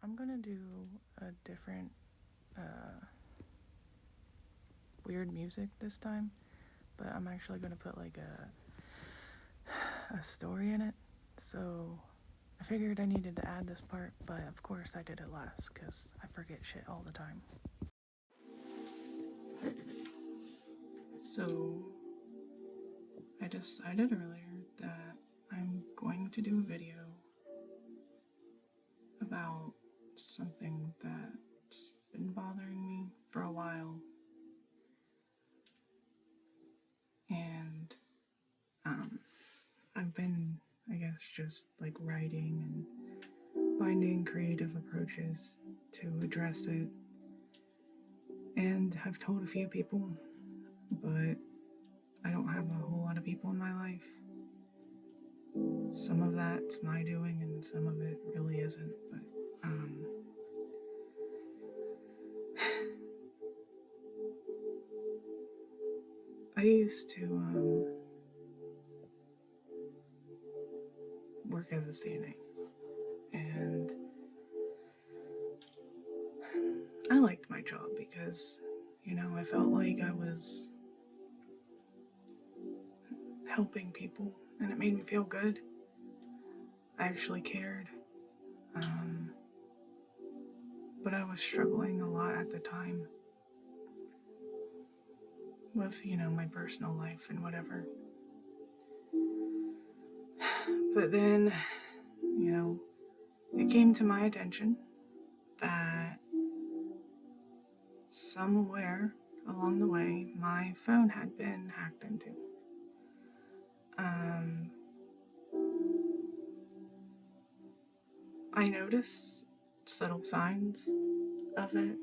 I'm gonna do a different weird music this time, but I'm actually gonna put like a story in it. So I figured I needed to add this part, but of course I did it last because I forget shit all the time. So I decided earlier that I'm going to do a video about something that's been bothering me for a while. And I've been, I guess, just like writing and finding creative approaches to address it. And I've told a few people, but I don't have a whole lot of people in my life. Some of that's my doing, and some of it really isn't. But I used to work as a CNA, and I liked my job because, I felt like I was helping people, and it made me feel good. I actually cared. But I was struggling a lot at the time with, my personal life and whatever. But then, it came to my attention that somewhere along the way, my phone had been hacked into. I noticed subtle signs of it,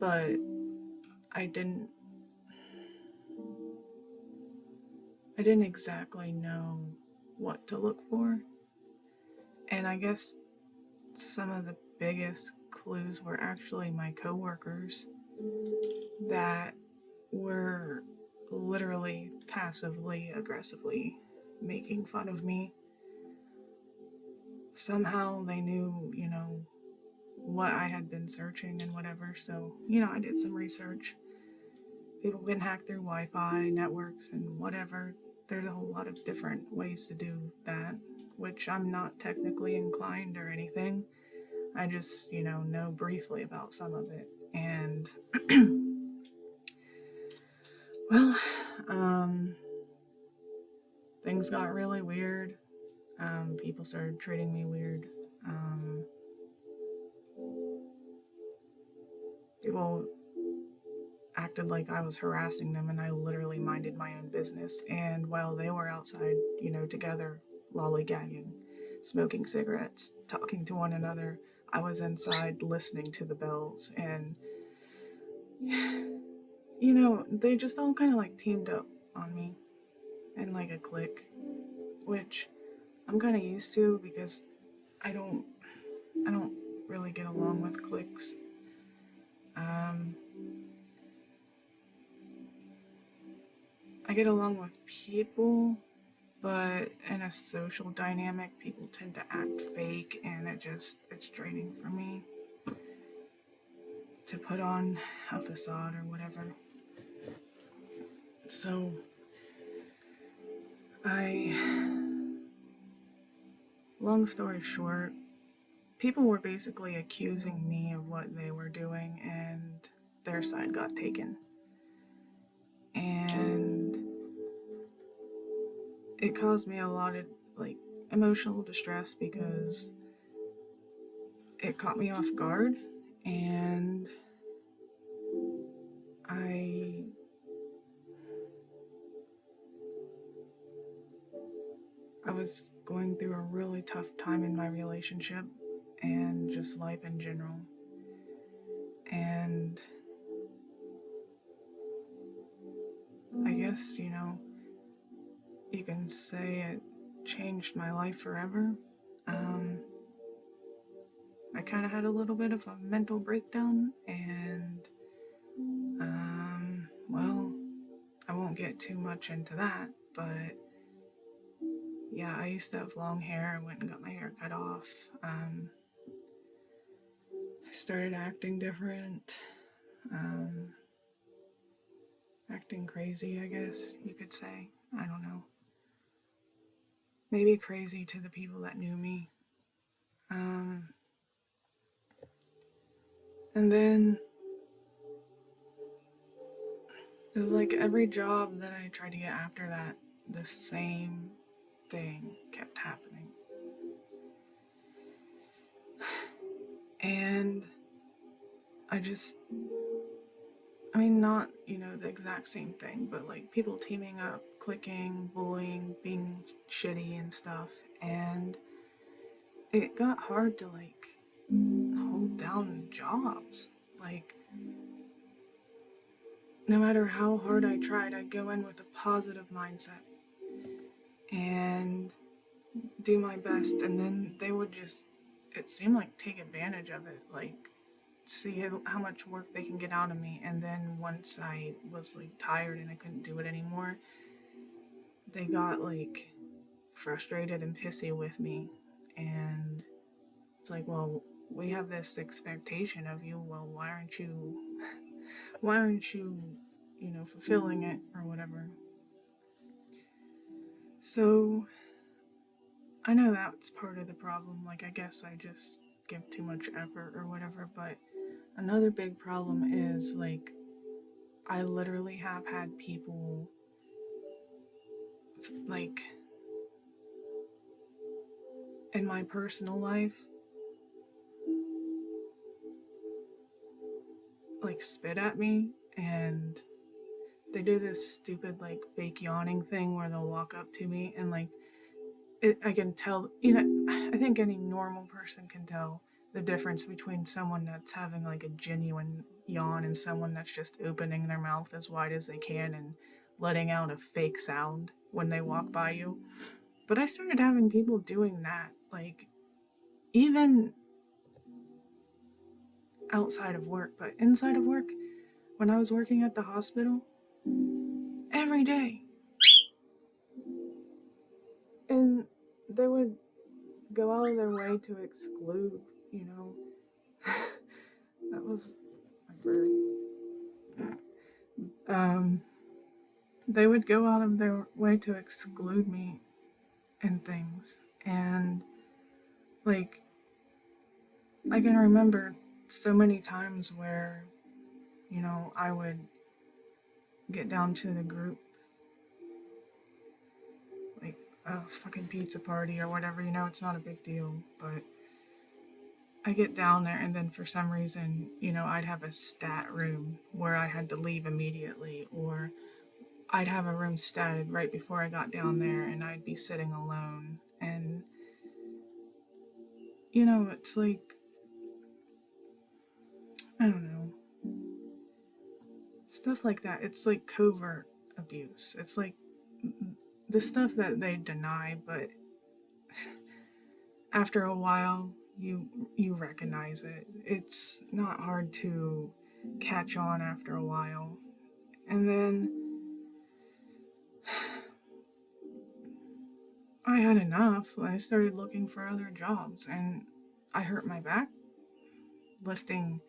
but I didn't exactly know what to look for. And I guess some of the biggest clues were actually my coworkers that were literally passively aggressively making fun of me. Somehow they knew, what I had been searching and whatever. So, I did some research. People can hack through Wi-Fi networks and whatever. There's a whole lot of different ways to do that, which I'm not technically inclined or anything. I just, know briefly about some of it. And, well, things got really weird. People started treating me weird. People acted like I was harassing them, and I literally minded my own business. And while they were outside, together, lollygagging, smoking cigarettes, talking to one another, I was inside listening to the bells. And, they just all kind of like teamed up on me in like a clique, which I'm kind of used to because I don't really get along with cliques. I get along with people, but in a social dynamic, people tend to act fake, and it's draining for me to put on a facade or whatever. So, long story short, people were basically accusing me of what they were doing, and their side got taken. And it caused me a lot of emotional distress because it caught me off guard, and I was going through a really tough time in my relationship and just life in general. And I guess, you can say it changed my life forever. I kind of had a little bit of a mental breakdown, and, well, I won't get too much into that, but yeah, I used to have long hair. I went and got my hair cut off. I started acting different, acting crazy, I guess you could say. I don't know. Maybe crazy to the people that knew me. And then it was like every job that I tried to get after that, the same thing kept happening. And not, the exact same thing, but like people teaming up, clicking, bullying, being shitty and stuff. And it got hard to like hold down jobs. Like, no matter how hard I tried, I'd go in with a positive mindset and do my best, and then they would just, it seemed like, take advantage of it, like see how much work they can get out of me. And then once I was like tired and I couldn't do it anymore, they got like frustrated and pissy with me. And it's like, well, we have this expectation of you, well, why aren't you fulfilling it or whatever. So I know that's part of the problem. Like, I guess I just give too much effort or whatever. But another big problem is, like, I literally have had people, like, in my personal life, like, spit at me, and they do this stupid, like, fake yawning thing where they'll walk up to me and, like, I can tell, I think any normal person can tell the difference between someone that's having like a genuine yawn and someone that's just opening their mouth as wide as they can and letting out a fake sound when they walk by you. But I started having people doing that, like, even outside of work, but inside of work, when I was working at the hospital, every day. And they would go out of their way to exclude, that was my bird. They would go out of their way to exclude me and things. And, like, I can remember so many times where, I would get down to the group, like a fucking pizza party or whatever, it's not a big deal, but I get down there and then for some reason, I'd have a stat room where I had to leave immediately, or I'd have a room statted right before I got down there and I'd be sitting alone. And, it's like, I don't know. Stuff like that. It's like covert abuse. It's like the stuff that they deny, but after a while, you recognize it. It's not hard to catch on after a while. And then I had enough. I started looking for other jobs, and I hurt my back lifting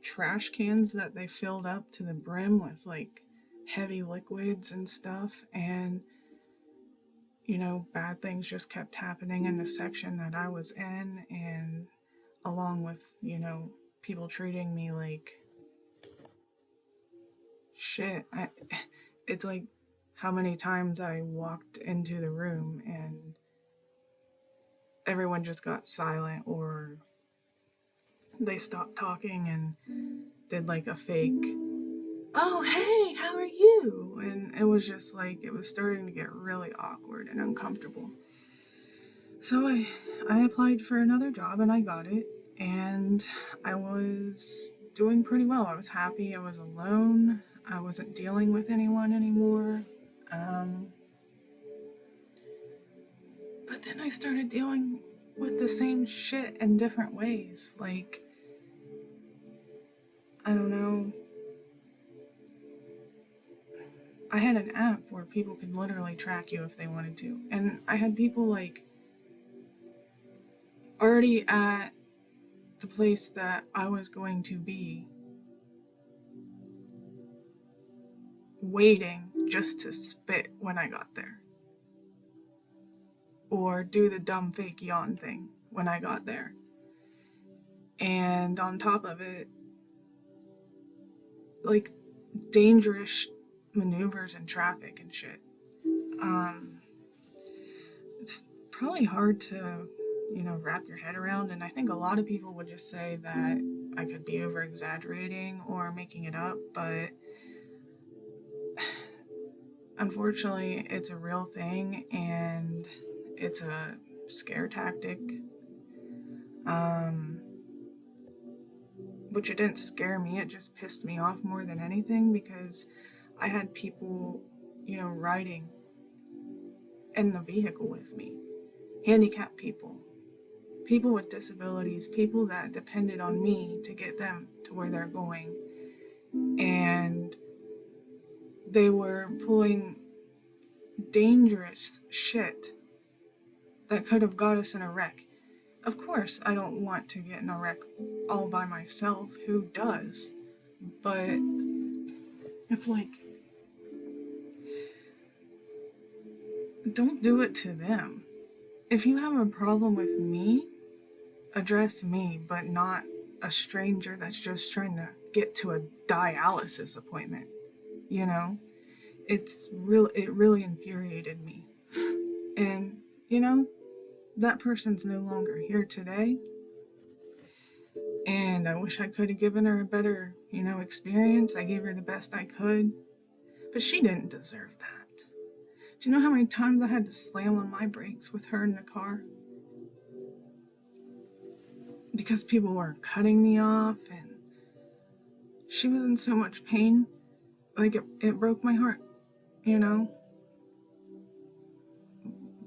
trash cans that they filled up to the brim with like heavy liquids and stuff. And bad things just kept happening in the section that I was in, and along with people treating me like shit. It's like how many times I walked into the room and everyone just got silent, or they stopped talking and did like a fake, oh, hey, how are you? And it was just like, it was starting to get really awkward and uncomfortable. So I applied for another job and I got it, and I was doing pretty well. I was happy. I was alone. I wasn't dealing with anyone anymore. But then I started dealing with the same shit in different ways. Like, I don't know. I had an app where people could literally track you if they wanted to. And I had people like already at the place that I was going to be waiting just to spit when I got there. Or do the dumb fake yawn thing when I got there. And on top of it, like, dangerous maneuvers in traffic and shit. It's probably hard to, wrap your head around, and I think a lot of people would just say that I could be over exaggerating or making it up, but unfortunately it's a real thing, and it's a scare tactic. Which it didn't scare me, it just pissed me off more than anything, because I had people, riding in the vehicle with me. Handicapped people, people with disabilities, people that depended on me to get them to where they're going. And they were pulling dangerous shit that could have got us in a wreck. Of course, I don't want to get in a wreck all by myself. Who does? But it's like, don't do it to them. If you have a problem with me, address me, but not a stranger that's just trying to get to a dialysis appointment. It really infuriated me. And, that person's no longer here today. And I wish I could have given her a better, experience. I gave her the best I could. But she didn't deserve that. Do you know how many times I had to slam on my brakes with her in the car? Because people were cutting me off, and she was in so much pain. Like, it broke my heart,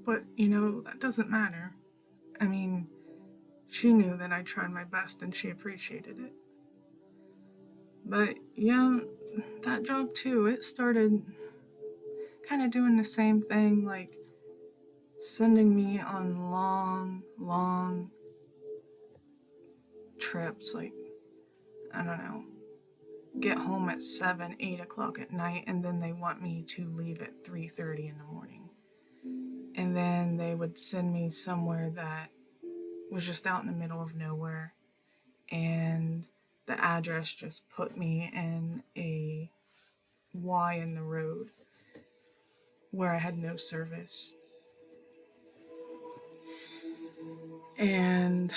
But, that doesn't matter. I mean, she knew that I tried my best and she appreciated it. But, yeah, that job too, it started kind of doing the same thing, like sending me on long trips, like, I don't know, get home at 7, 8 o'clock at night, and then they want me to leave at 3:30 in the morning. And then they would send me somewhere that was just out in the middle of nowhere, and the address just put me in a Y in the road where I had no service. And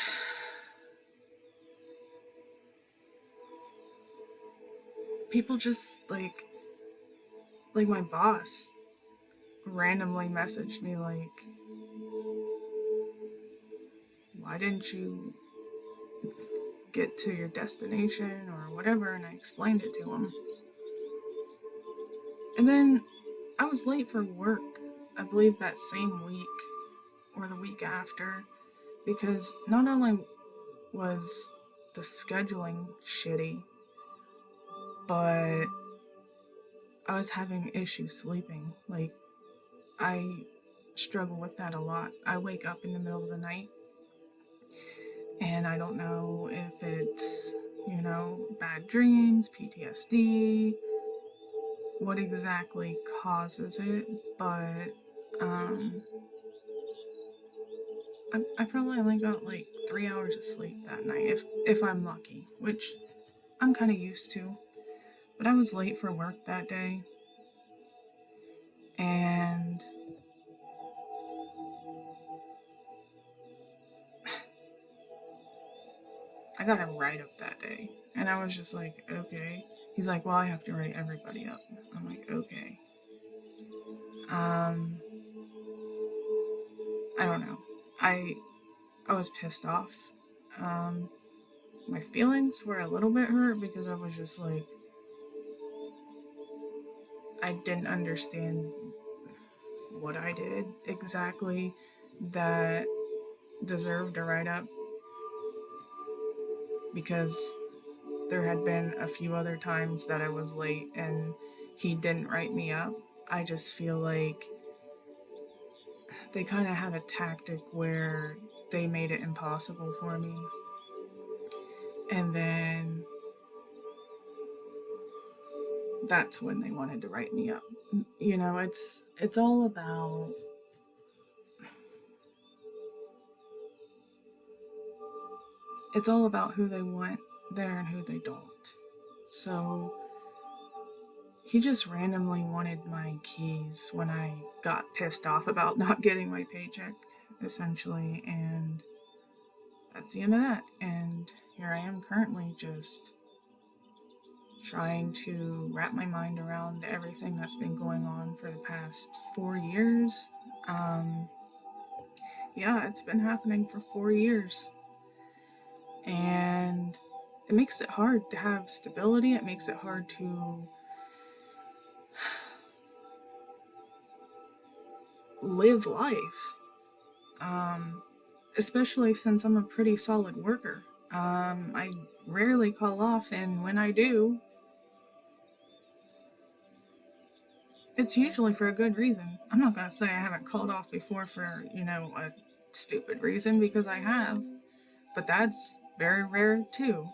people just, like my boss randomly messaged me, like, why didn't you get to your destination or whatever? And I explained it to him. And then I was late for work, I believe that same week or the week after, because not only was the scheduling shitty, but I was having issues sleeping. Like, I struggle with that a lot. I wake up in the middle of the night, and I don't know if it's, bad dreams, PTSD, what exactly causes it, but I probably only got like 3 hours of sleep that night, if I'm lucky, which I'm kind of used to. But I was late for work that day, and I got a write-up that day, and I was just like, okay. He's like, well, I have to write everybody up. I'm like, okay. I don't know. I was pissed off. My feelings were a little bit hurt because I was just like, I didn't understand what I did exactly that deserved a write-up, because there had been a few other times that I was late and he didn't write me up. I just feel like they kind of had a tactic where they made it impossible for me. And then that's when they wanted to write me up. You know, it's all about who they want there and who they don't. So he just randomly wanted my keys when I got pissed off about not getting my paycheck, essentially, and that's the end of that. And here I am currently just trying to wrap my mind around everything that's been going on for the past 4 years. Yeah, it's been happening for 4 years. And it makes it hard to have stability. It makes it hard to live life. Especially since I'm a pretty solid worker. I rarely call off, and when I do, it's usually for a good reason. I'm not gonna say I haven't called off before for, a stupid reason, because I have, but that's very rare too.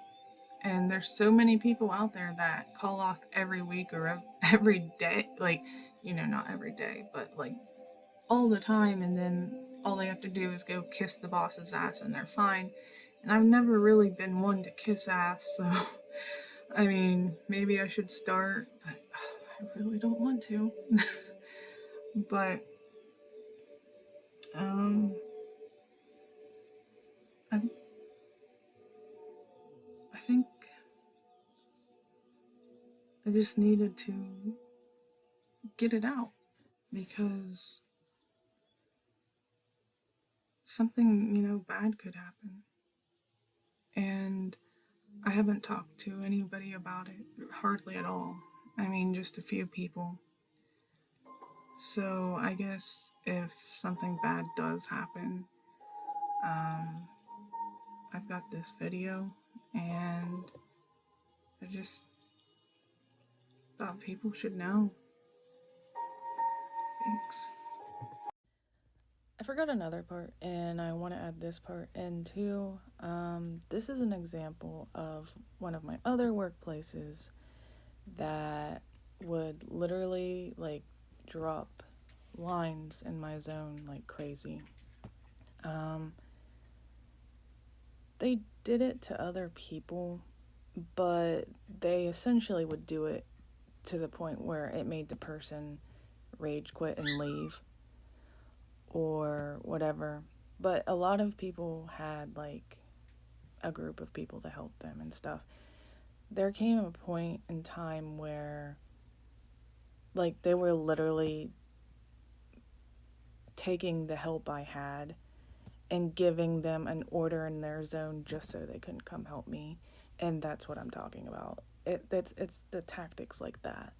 And there's so many people out there that call off every week or every day, like, not every day, but like all the time, and then all they have to do is go kiss the boss's ass and they're fine. And I've never really been one to kiss ass, so I mean, maybe I should start, but I really don't want to. But um, I, I think I just needed to get it out because something, bad could happen. And I haven't talked to anybody about it, hardly at all. I mean, just a few people. So I guess if something bad does happen, um, I've got this video, and I just thought people should know. Thanks. I forgot another part, and I want to add this part in too. This is an example of one of my other workplaces that would literally like drop lines in my zone like crazy. Um, they did it to other people, but they essentially would do it to the point where it made the person rage quit and leave or whatever. But a lot of people had like a group of people to help them and stuff. There came a point in time where like they were literally taking the help I had and giving them an order in their zone just so they couldn't come help me. And that's what I'm talking about. It's the tactics like that